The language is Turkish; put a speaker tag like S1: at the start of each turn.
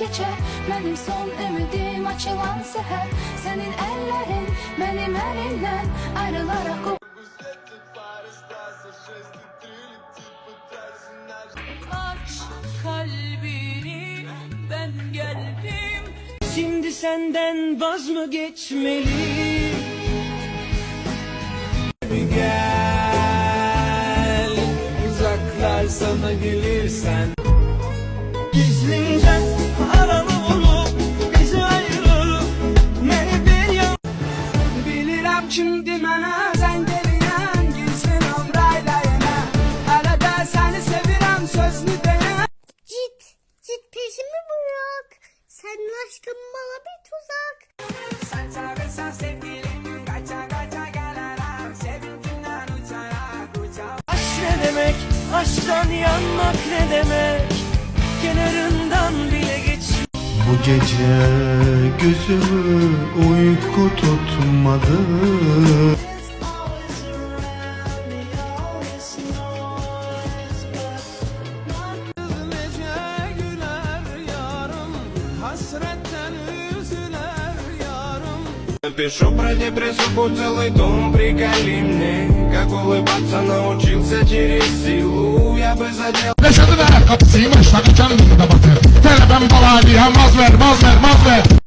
S1: geçer. Benim son ümidim açılan seher. Senin ellerin benim elimden ayrılarak o.
S2: Aç kalbini, ben geldim. Şimdi senden vaz mı geçmeli? Gel, uzaklar sana gelirsen. Gizlice arama olup bizi ayırır. Beni bir yan. Bilirim şimdi bana sen gelinen gizlin omrayla yana. Arada seni sevirem sözlü dene.
S3: Git peşimi bırak. Senin aşkın bana bir tuzak.
S2: Sen çağırsan sevgilim kaça kaça gelirim. Sevincinden uçarak uçarak. Aşk ne demek? Aşktan yanmak ne demek? Kenarından bile geç.
S4: Bu gece gözümü uyku tutmadı.
S2: Hasretten üzüler yarım.
S5: Пишу про депрессуху целый том, приколи мне. Как улыбаться научился через силу. Я бы задел.
S6: Yaşadı ver kapısıymış, takacağım bunu da batır. Tele ben balayı, maz ver.